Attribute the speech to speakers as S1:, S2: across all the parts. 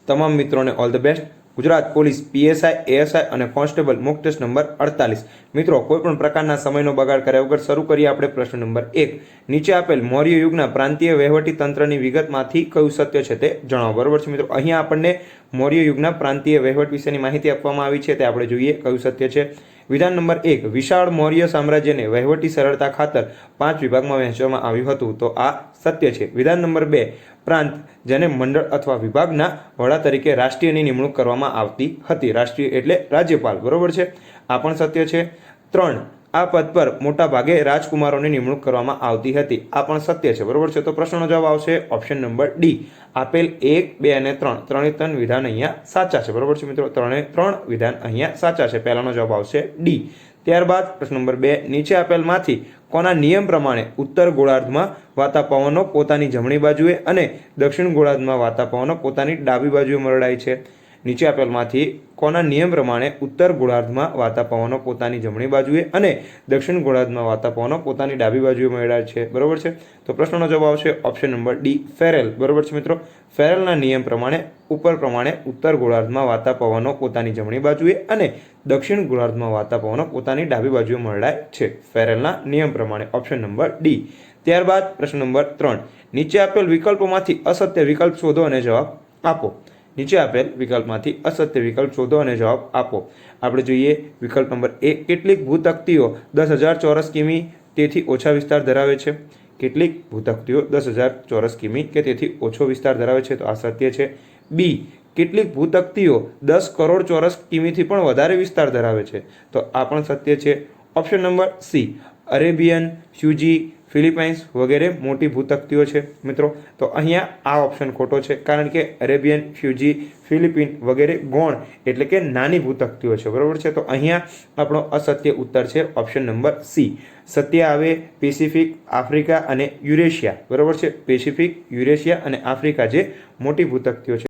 S1: તમામ મિત્રોને all the best. Gujarat police PSI ASI અને કોન્સ્ટેબલ મોક ટેસ્ટ નંબર 48। મિત્રો કોઈપણ પ્રકારના સમયનો બગાડ કર્યા વગર શરૂ કરીએ આપણે પ્રશ્ન નંબર 1। નીચે આપેલ મૌર્ય યુગના પ્રાંતીય વહીવટી તંત્રની વિગતમાંથી કયું સત્ય છે તે જણાવો। બરોબર છે મિત્રો, અહીંયા આપણને મૌર્ય યુગના પ્રાંતીય વહીવટ વિશેની માહિતી આપવામાં આવી છે, તે આપણે જોઈએ કયું સત્ય છે। વિધાન નંબર 1। વિશાળ મૌર્ય સામ્રાજ્યને વહીવટી સરળતા ખાતર 5 વિભાગમાં વહેંચવામાં આવ્યું હતું, તો આ સત્ય છે। વિધાન નંબર 2। પ્રાંત જેને મંડળ અથવા વિભાગના વડા તરીકે રાષ્ટ્રીયની નિમણૂક કરવામાં આવતી હતી, રાષ્ટ્રીય એટલે રાજ્યપાલ, બરોબર છે, આ પણ સત્ય છે। 3। આ પદ પર મોટા ભાગે રાજકુમારોની નિમણૂક કરવામાં આવતી હતી, આ પણ સત્ય છે, બરોબર છે। તો પ્રશ્નનો જવાબ આવશે ઓપ્શન નંબર ડી। આપેલ 1, 2 અને 3 ત્રણે ત્રણ વિધાન અહીંયા સાચા છે, બરોબર છે મિત્રો, ત્રણે ત્રણ વિધાન અહીંયા સાચા છે, પહેલાનો જવાબ આવશે ડી। ત્યારબાદ પ્રશ્ન નંબર 2। નીચે આપેલમાંથી કોના નિયમ પ્રમાણે ઉત્તર ગોળાર્ધમાં વાતા પવનો પોતાની જમણી બાજુએ અને દક્ષિણ ગોળાર્ધમાં વાતા પવનો પોતાની ડાબી બાજુએ મરડાય છે? નીચે આપેલમાંથી કોના નિયમ પ્રમાણે ઉત્તર ગોળાર્ધમાં વાતા પવનો પોતાની જમણી બાજુએ અને દક્ષિણ ગોળાર્ધમાં વાતા પવનો પોતાની ડાબી બાજુએ મરડાય છે? બરોબર છે, તો પ્રશ્નનો જવાબ આવશે ઓપ્શન નંબર ડી, ફેરેલ, બરોબર છે મિત્રો। ફેરેલના નિયમ પ્રમાણે ઉત્તર ગોળાર્ધમાં વાતા પવનો પોતાની જમણી બાજુએ અને દક્ષિણ ગોળાર્ધમાં વાતા પવનો પોતાની ડાબી બાજુએ મરડાય છે, ફેરેલના નિયમ પ્રમાણે, ઓપ્શન નંબર ડી। ત્યારબાદ પ્રશ્ન નંબર 3। નીચે આપેલ વિકલ્પોમાંથી અસત્ય વિકલ્પ શોધો અને જવાબ આપો। નીચે આપેલ વિકલ્પમાંથી અસત્ય વિકલ્પ શોધો અને જવાબ આપો। આપણે જોઈએ વિકલ્પ નંબર 1। કેટલીક ભૂતકતીઓ 10,000 ચોરસ કિમી તેથી ઓછા વિસ્તાર ધરાવે છે? કેટલીક ભૂતકતીઓ 10,000 ચોરસ કિમી કે તેથી ઓછો વિસ્તાર ધરાવે છે, તો આ સત્ય છે। બી। કેટલીક ભૂતકતીઓ 10 કરોડ ચોરસ કિમીથી પણ વધારે વિસ્તાર ધરાવે છે, તો આ પણ સત્ય છે। Option number C. Arabian, Fuji, Philippines વગેરે મોટી ભૂતકતીઓ છે મિત્રો, તો અહીંયા આ ઓપ્શન ખોટો છે, કારણ કે અરેબિયન, ફ્યુજી, ફિલિપિન વગેરે ગૌણ એટલે કે નાની ભૂતકતીઓ છે, બરોબર છે, તો અહીંયા આપણો અસત્ય ઉત્તર છે ઓપ્શન નંબર સી। સત્ય આવે પેસિફિક, આફ્રિકા અને યુરેશિયા, બરોબર છે, પેસિફિક, યુરેશિયા અને આફ્રિકા જે મોટી ભૂતકતીઓ છે।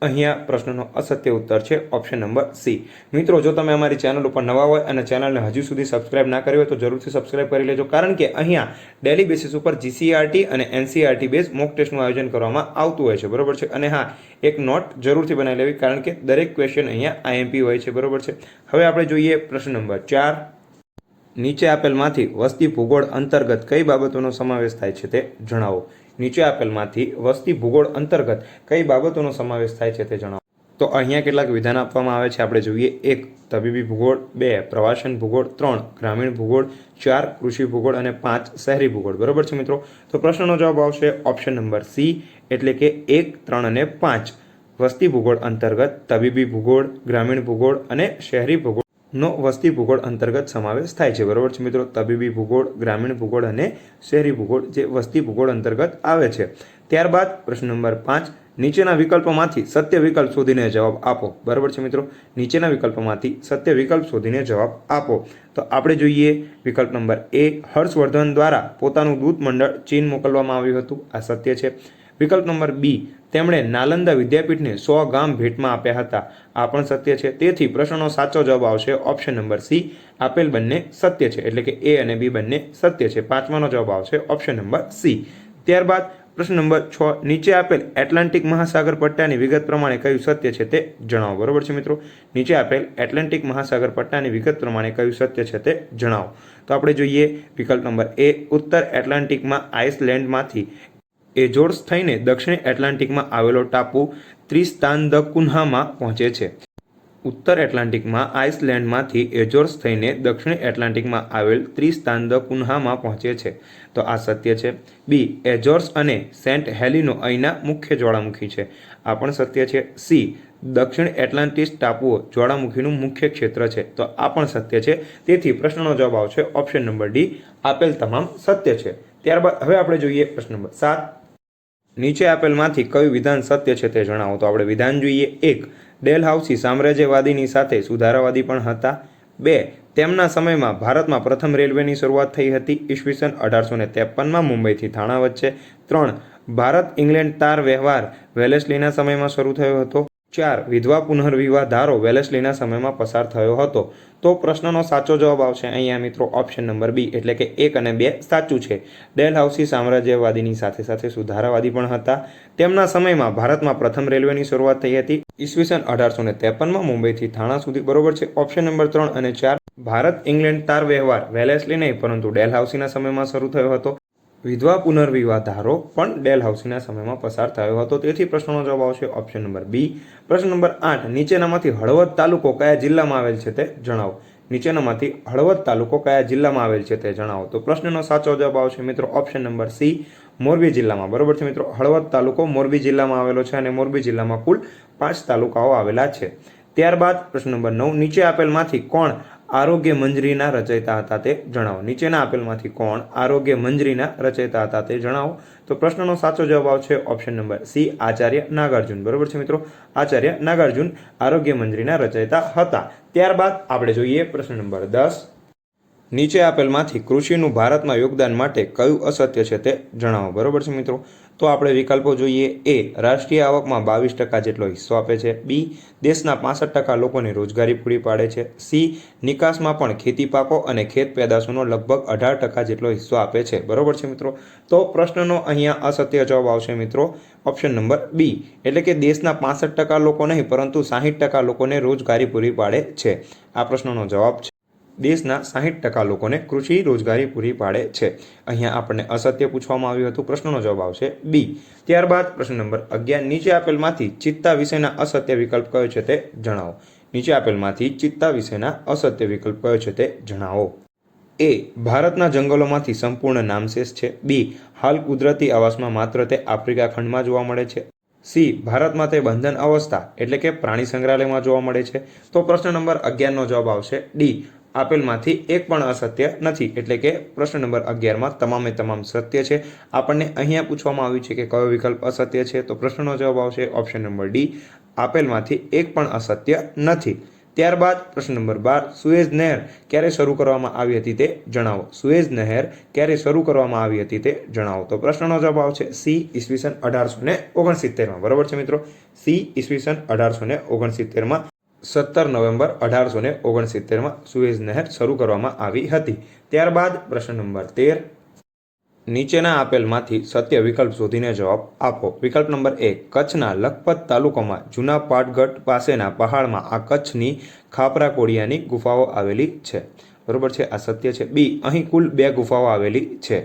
S1: અહીંયા પ્રશ્નનો અસત્ય ઉત્તર છે ઓપ્શન નંબર સી। મિત્રો, જો તમે અમારી ચેનલ ઉપર નવા હોય અને ચેનલને હજુ સુધી સબસ્ક્રાઇબ ના કરી હોય તો જરૂરથી સબસ્ક્રાઇબ કરી લેજો, કારણ કે અહીંયા ડેલી બેસિસ ઉપર જીસીઆરટી અને એનસીઆરટી બેઝ મોક ટેસ્ટનું આયોજન કરવામાં આવતું હોય છે, બરોબર છે। અને હા, એક નોટ જરૂરથી બનાવી લેવી, કારણ કે દરેક ક્વેશ્ચન અહીંયા આઈએમપી હોય છે, બરોબર છે। હવે આપણે જોઈએ પ્રશ્ન નંબર 4। નીચે આપેલમાંથી વસ્તી ભૂગોળ અંતર્ગત કઈ બાબતોનો સમાવેશ થાય છે તે જણાવો। નીચે આપેલમાંથી વસ્તી ભૂગોળ અંતર્ગત કઈ બાબતોનો સમાવેશ થાય છે તે જણાવો। તો અહીંયા કેટલાક વિધાન આપવામાં આવે છે, આપણે જોઈએ। 1 તબીબી ભૂગોળ, 2 પ્રવાસન ભૂગોળ, 3 ગ્રામીણ ભૂગોળ, 4 કૃષિ ભૂગોળ અને 5 શહેરી ભૂગોળ, બરોબર છે મિત્રો। તો પ્રશ્નનો જવાબ આવશે ઓપ્શન નંબર સી, એટલે કે 1, 3 અને 5 વસ્તી ભૂગોળ અંતર્ગત તબીબી ભૂગોળ, ગ્રામીણ ભૂગોળ અને શહેરી ભૂગોળ નો વસ્તી ભૂગોળ અંતર્ગત સમાવેશ થાય છે, બરોબર છે મિત્રો। તબીબી ભૂગોળ, ગ્રામીણ ભૂગોળ અને શહેરી ભૂગોળ જે વસ્તી ભૂગોળ અંતર્ગત આવે છે। ત્યારબાદ પ્રશ્ન નંબર 5। નીચેના વિકલ્પોમાંથી સત્ય વિકલ્પ શોધીને જવાબ આપો, બરોબર છે મિત્રો। નીચેના વિકલ્પોમાંથી સત્ય વિકલ્પ શોધીને જવાબ આપો, તો આપણે જોઈએ વિકલ્પ નંબર એ। હર્ષવર્ધન દ્વારા પોતાનું દૂત મંડળ ચીન મોકલવામાં આવ્યું હતું, આ સત્ય છે। વિકલ્પ નંબર બી। તેમણે નાલંદા વિદ્યાપીઠને 100 ગામ ભેટમાં આપ્યા હતા, આ પણ સત્ય છે। તેથી પ્રશ્નનો સાચો જવાબ આવશે ઓપ્શન નંબર સી। આપેલ બંને સત્ય છે, એટલે કે એ અને બી બંને સત્ય છે, પાંચમાનો જવાબ આવશે ઓપ્શન નંબર સી। ત્યારબાદ પ્રશ્ન નંબર 6। નીચે આપેલ એટલાન્ટિક મહાસાગર પટ્ટાની વિગત પ્રમાણે કયું સત્ય છે તે જણાવો, બરોબર છે મિત્રો। નીચે આપેલ એટલાન્ટિક મહાસાગર પટ્ટાની વિગત પ્રમાણે કયું સત્ય છે તે જણાવો। તો આપણે જોઈએ વિકલ્પ નંબર એ। ઉત્તર એટલાન્ટિકમાં આઇસલેન્ડમાંથી એજોર્સ થઈને દક્ષિણ એટલાન્ટિકમાં આવેલો ટાપુ ત્રિસ્તાન દ કુન્હામાં પહોંચે છે। ઉત્તર એટલાન્ટિકમાં આઇસલેન્ડમાંથી એજોર્સ થઈને દક્ષિણ એટલાન્ટિકમાં આવેલ ત્રિસ્તાન દ કુન્હામાં પહોંચે છે, તો આ સત્ય છે। બી। એજોર્સ અને સેન્ટ હેલિનો અહીંના મુખ્ય જ્વાળામુખી છે, આ પણ સત્ય છે। સી। દક્ષિણ એટલાન્ટિસ ટાપુઓ જ્વાળામુખીનું મુખ્ય ક્ષેત્ર છે, તો આ પણ સત્ય છે। તેથી પ્રશ્નનો જવાબ આવશે ઓપ્શન નંબર ડી, આપેલ તમામ સત્ય છે। ત્યારબાદ હવે આપણે જોઈએ પ્રશ્ન નંબર 7। નીચે આપેલમાંથી કયું વિધાન સત્ય છે તે જણાવો। તો આપણે વિધાન જોઈએ। 1 ડેલહાઉસી સામ્રાજ્યવાદીની સાથે સુધારાવાદી પણ હતા। 2 તેમના સમયમાં ભારતમાં પ્રથમ રેલવેની શરૂઆત થઈ હતી, ઈસવીસન 1853માં મુંબઈથી થાણા વચ્ચે। 3 ભારત ઇંગ્લેન્ડ તાર વ્યવહાર વેલેસ્લીના સમયમાં શરૂ થયો હતો। 4 વિધવા પુનર્વિવાહ ધારો વેલેસ્લીના સમયમાં પસાર થયો હતો. તો પ્રશ્નનો સાચો જવાબ આવશે અહીંયા મિત્રો ઓપ્શન નંબર બી, એટલે કે 1 અને 2 સાચું છે. ડેલહાઉસી સામ્રાજ્યવાદીની સાથે સાથે સુધારાવાદી પણ હતા. તેમના સમયમાં ભારતમાં પ્રથમ રેલવેની શરૂઆત થઈ હતી ઈસવીસન 1853માં મુંબઈથી થાણા સુધી. બરોબર છે. ઓપ્શન નંબર 3 અને 4 ભારત ઇંગ્લેન્ડ તાર વ્યવહાર વેલેસ્લી નહીં પરંતુ ડેલહાઉસીના સમયમાં શરૂ થયો હતો. વિધવા પુનર્વિવાહ ધારો પણ ડેલહાઉસીના સમયમાં પસાર થયો હતો. તેથી પ્રશ્નનો જવાબ આવશે ઓપ્શન નંબર બી. પ્રશ્ન નંબર 8 નીચેનામાંથી હળવદ તાલુકો કયા જિલ્લામાં આવેલ છે તે જણાવો. નીચેનામાંથી હળવદ તાલુકો કયા જિલ્લામાં આવેલ છે તે જણાવો. તો પ્રશ્નનો સાચો જવાબ આવશે મિત્રો ઓપ્શન નંબર સી, મોરબી જિલ્લામાં. બરોબર છે મિત્રો. હળવદ તાલુકો મોરબી જિલ્લામાં આવેલો છે અને મોરબી જિલ્લામાં કુલ 5 તાલુકાઓ આવેલા છે. ત્યારબાદ પ્રશ્ન નંબર 9 નીચે આપેલમાંથી કોણ આરોગ્ય મંજરીના રચયિતા હતા તે જણાવો. નીચેના આપેલમાંથી કોણ આરોગ્ય મંજરીના રચયિતા હતા તે જણાવો. તો પ્રશ્નનો સાચો જવાબ આવશે option number C, Acharya Nagarjuna. બરોબર છે મિત્રો. આચાર્ય નાગાર્જુન આરોગ્ય મંજરીના રચયિતા હતા. ત્યારબાદ આપણે જોઈએ પ્રશ્ન નંબર 10. નીચે આપેલમાંથી કૃષિનું ભારતમાં યોગદાન માટે કયું અસત્ય છે તે જણાવો. બરોબર છે મિત્રો. તો આપણે વિકલ્પો જોઈએ. એ રાષ્ટ્રીય આવકમાં 22% જેટલો હિસ્સો આપે છે. બી દેશના 65% લોકોને રોજગારી પૂરી પાડે છે. સી નિકાસમાં પણ ખેતી પાકો અને ખેત પેદાશોનો લગભગ 18% જેટલો હિસ્સો આપે છે. બરોબર છે મિત્રો. તો પ્રશ્નનો અહીંયા અસત્ય જવાબ આવશે મિત્રો ઓપ્શન નંબર બી, એટલે કે દેશના 65% લોકો નહીં પરંતુ 60% લોકોને રોજગારી પૂરી પાડે છે. આ પ્રશ્નનો જવાબ છે દેશના 60% લોકોને કૃષિ રોજગારી પૂરી પાડે છે. અહીંયા આપણને અસત્ય પૂછવામાં આવ્યું હતું. પ્રશ્નનો જવાબ આવશે બી. ત્યારબાદ પ્રશ્ન નંબર 11 નીચે આપેલમાંથી ચિત્તા વિશેના અસત્ય વિકલ્પ કયો છે તે જણાવો. નીચે આપેલમાંથી ચિત્તા વિશેના અસત્ય વિકલ્પ કયો છે તે જણાવો. એ ભારતના જંગલોમાંથી સંપૂર્ણ નામશેષ છે. બી હાલ કુદરતી આવાસમાં માત્ર તે આફ્રિકા ખંડમાં જોવા મળે છે. સી ભારતમાં તે બંધન અવસ્થા એટલે કે પ્રાણી સંગ્રહાલયમાં જોવા મળે છે. તો પ્રશ્ન નંબર 11 નો જવાબ આવશે ડી, આપેલમાંથી એક પણ અસત્ય નથી. એટલે કે પ્રશ્ન નંબર 11માં તમામે તમામ સત્ય છે. આપણને અહીંયા પૂછવામાં આવ્યું છે કે કયો વિકલ્પ અસત્ય છે. તો પ્રશ્નનો જવાબ આવશે ઓપ્શન નંબર ડી, આપેલમાંથી એક પણ અસત્ય નથી. ત્યારબાદ પ્રશ્ન નંબર 12 સુએઝ નહેર ક્યારે શરૂ કરવામાં આવી હતી તે જણાવો. સુએઝ નહેર ક્યારે શરૂ કરવામાં આવી હતી તે જણાવો. તો પ્રશ્નનો જવાબ આવશે સી, ઈસવીસન 1869માં. બરોબર છે મિત્રો. સી ઈસવીસન 1869માં 17 નવેમ્બર 1869માં સુએઝ નહેર શરૂ કરવામાં આવી હતી. ત્યારબાદ પ્રશ્ન નંબર 13 નીચેના આપેલમાંથી સત્ય વિકલ્પ શોધીને જવાબ આપો. વિકલ્પ નંબર 1 કચ્છના લખપત તાલુકામાં જૂના પાટગઢ પાસેના પહાડમાં આ કચ્છની ખાપરા કોડિયાની ગુફાઓ આવેલી છે. બરોબર છે. આ સત્ય છે. બી અહીં કુલ 2 ગુફાઓ આવેલી છે.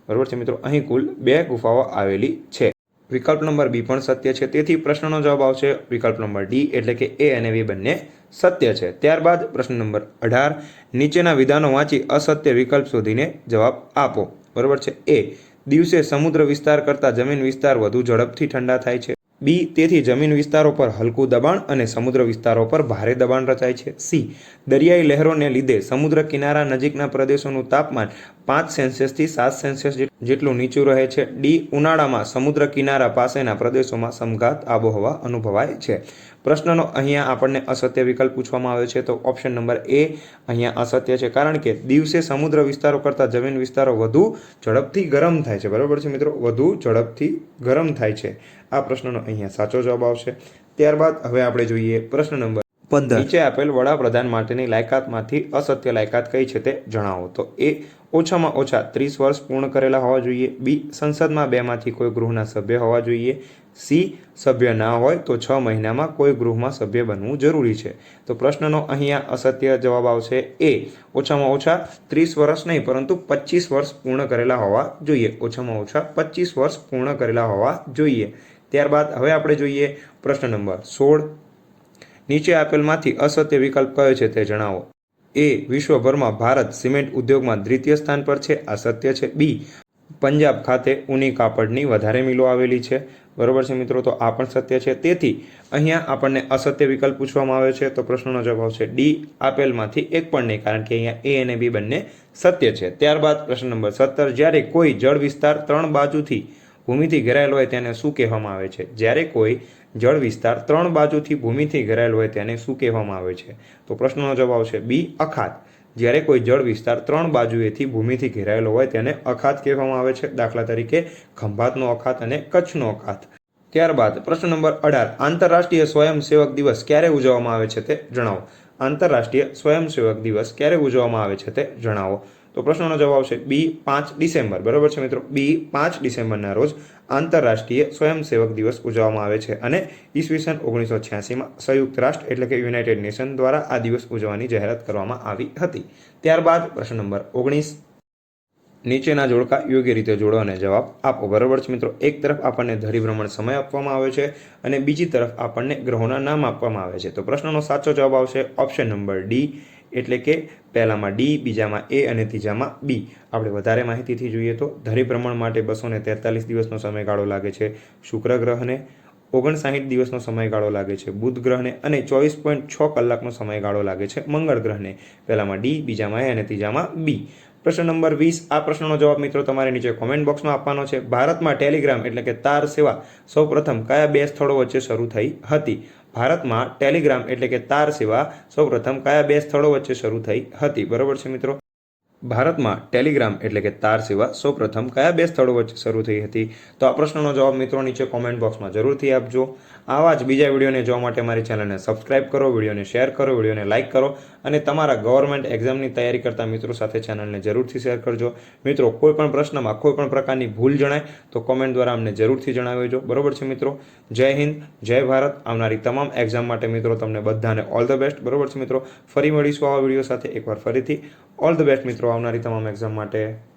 S1: બરોબર છે મિત્રો. અહીં કુલ 2 ગુફાઓ આવેલી છે. વિકલ્પ નંબર બી પણ સત્ય છે. તેથી પ્રશ્નનો જવાબ આવશે વિકલ્પ નંબર ડી, એટલે કે એ અને બી બંને સત્ય છે. ત્યારબાદ પ્રશ્ન નંબર 18 નીચેના વિધાનો વાંચી અસત્ય વિકલ્પ શોધીને જવાબ આપો. બરોબર છે. એ દિવસે સમુદ્ર વિસ્તાર કરતાં જમીન વિસ્તાર વધુ ઝડપથી ઠંડા થાય છે. બી તેથી જમીન વિસ્તારો પર હલકું દબાણ અને સમુદ્ર વિસ્તારો પર ભારે દબાણ રચાય છે. સી દરિયાઈ લહેરોને લીધે સમુદ્ર કિનારા નજીકના પ્રદેશોનું તાપમાન 5 સેલ્સિયસથી 7 સેલ્સિયસ જેટલું નીચું રહે છે. ડી ઉનાળામાં સમુદ્ર કિનારા પાસેના પ્રદેશોમાં સમઘાત આબોહવા અનુભવાય છે. પ્રશ્નનો અહીંયા આપણને અસત્ય વિકલ્પ પૂછવામાં આવ્યો છે. તો ઓપ્શન નંબર એ અહીંયા અસત્ય છે, કારણ કે દિવસે સમુદ્ર વિસ્તારો કરતાં જમીન વિસ્તારો વધુ ઝડપથી ગરમ થાય છે. બરોબર છે મિત્રો. વધુ ઝડપથી ગરમ થાય છે. આ પ્રશ્નનો અહીંયા સાચો જવાબ આવશે. ત્યારબાદ હવે આપણે જોઈએ પ્રશ્ન નંબર 15 નીચે આપેલ વડાપ્રધાન માટેની લાયકાતમાંથી અસત્ય લાયકાત કઈ છે તે જણાવો. તો એ ઓછામાં ઓછા 30 વર્ષ પૂર્ણ કરેલા હોવા જોઈએ. બી સંસદમાં 2માંથી કોઈ ગૃહના સભ્ય હોવા જોઈએ. સી સભ્ય ના હોય તો 6 મહિનામાં કોઈ ગૃહમાં સભ્ય બનવું જરૂરી છે. તો પ્રશ્નનો અહીંયા અસત્ય જવાબ આવશે એ ઓછામાં ઓછા 30 વર્ષ નહીં પરંતુ 25 વર્ષ પૂર્ણ કરેલા હોવા જોઈએ. ઓછામાં ઓછા 25 વર્ષ પૂર્ણ કરેલા હોવા જોઈએ. ત્યારબાદ હવે આપણે જોઈએ પ્રશ્ન નંબર 16 નીચે આપેલમાંથી અસત્ય વિકલ્પ કયો છે તે જણાવો. એ વિશ્વભરમાં ભારત સિમેન્ટ ઉદ્યોગમાં દ્વિતીય સ્થાન પર છે. આ સત્ય છે. બી પંજાબ ખાતે ઊની કાપડની વધારે મિલો આવેલી છે. બરોબર છે મિત્રો. તો આ પણ સત્ય છે. તેથી અહીંયા આપણને અસત્ય વિકલ્પ પૂછવામાં આવે છે. તો પ્રશ્નનો જવાબ આવશે ડી, આપેલમાંથી એક પણ નહીં, કારણ કે અહીંયા એ અને બી બંને સત્ય છે. ત્યારબાદ પ્રશ્ન નંબર 17 જ્યારે કોઈ જળ વિસ્તાર 3 બાજુથી ભૂમિથી ઘેરાયેલો હોય તેને શું કહેવામાં આવે છે. જ્યારે કોઈ જળ વિસ્તાર 3 બાજુથી ભૂમિથી ઘેરાયેલો હોય તેને શું કહેવામાં આવે છે. તો પ્રશ્નનો જવાબ આવશે બી, અખાત. જ્યારે કોઈ જળ વિસ્તાર 3 બાજુએથી ભૂમિથી ઘેરાયેલો હોય તેને અખાત કહેવામાં આવે છે. દાખલા તરીકે ખંભાતનો અખાત અને કચ્છનો અખાત. ત્યારબાદ પ્રશ્ન નંબર 18 આંતરરાષ્ટ્રીય સ્વયંસેવક દિવસ ક્યારે ઉજવવામાં આવે છે તે જણાવો. આંતરરાષ્ટ્રીય સ્વયંસેવક દિવસ ક્યારે ઉજવવામાં આવે છે તે જણાવો. તો પ્રશ્નનો જવાબ આવશે બી 5 ડિસેમ્બર. બરાબર છે મિત્રો, બી 5 ડિસેમ્બરના રોજ આંતરરાષ્ટ્રીય સ્વયંસેવક દિવસ ઉજવવામાં આવે છે અને ઈસવીસન 1986માં સંયુક્ત રાષ્ટ્ર એટલે કે યુનાઇટેડ નેશન દ્વારા આ દિવસ ઉજવવાની જાહેરાત કરવામાં આવી હતી. ત્યારબાદ પ્રશ્ન નંબર 19 નીચેના જોડકા યોગ્ય રીતે જોડો અને જવાબ આપો. બરાબર છે મિત્રો, એક તરફ આપણને ધરીભ્રમણ સમય આપવામાં આવે છે અને બીજી તરફ આપણને ગ્રહોના નામ આપવામાં આવે છે. તો પ્રશ્નનો સાચો જવાબ આવશે ઓપ્શન નંબર ડી, એટલે કે પહેલામાં ડી, બીજામાં એ અને ત્રીજામાં બી. આપણે વધારે માહિતીથી જોઈએ તો ધરીભ્રમણ માટે 243 દિવસનો સમયગાળો લાગે છે. શુક્ર ગ્રહને 59 દિવસનો સમયગાળો લાગે છે. બુધ ગ્રહને અને 24.6 કલાકનો સમયગાળો લાગે છે મંગળ ગ્રહને. પહેલામાં ડી, બીજામાં એ અને ત્રીજામાં બી. પ્રશ્ન નંબર 20 આ પ્રશ્નનો જવાબ મિત્રો તમારે નીચે કોમેન્ટ બોક્સમાં આપવાનો છે. ભારતમાં ટેલિગ્રામ એટલે કે તાર સેવા સૌપ્રથમ કયા બે સ્થળો વચ્ચે શરૂ થઈ હતી? ભારતમાં ટેલિગ્રામ એટલે કે તાર સેવા સૌપ્રથમ કયા બે સ્થળો વચ્ચે શરૂ થઈ હતી? બરાબર છે મિત્રો, ભારતમાં ટેલિગ્રામ એટલે કે તાર સેવા સૌપ્રથમ કયા બે સ્થળો વચ્ચે શરૂ થઈ હતી? તો આ પ્રશ્નનો જવાબ મિત્રો નીચે કોમેન્ટ બોક્સમાં જરૂરથી આપજો. આવા જ બીજા વિડીયોને જોવા માટે મારી ચેનલને સબસ્ક્રાઇબ કરો, વિડીયોને શેર કરો, વિડીયોને લાઇક કરો અને તમારા ગવર્મેન્ટ એક્ઝામની તૈયારી કરતા મિત્રો સાથે ચેનલને જરૂરથી શેર કરજો. મિત્રો, કોઈ પણ પ્રશ્નમાં કોઈ પણ પ્રકારની ભૂલ જણાય તો કોમેન્ટ દ્વારા અમને જરૂરથી જણાવજો. બરાબર છે મિત્રો, જય હિન્દ, જય ભારત. આવનારી તમામ એક્ઝામ માટે મિત્રો તમને બધાને ઓલ ધ બેસ્ટ. બરાબર છે મિત્રો, ફરી મળીશું આવા વિડીયો સાથે એકવાર ફરીથી. ઓલ ધ બેસ્ટ મિત્રો આવનારી તમામ એક્ઝામ માટે.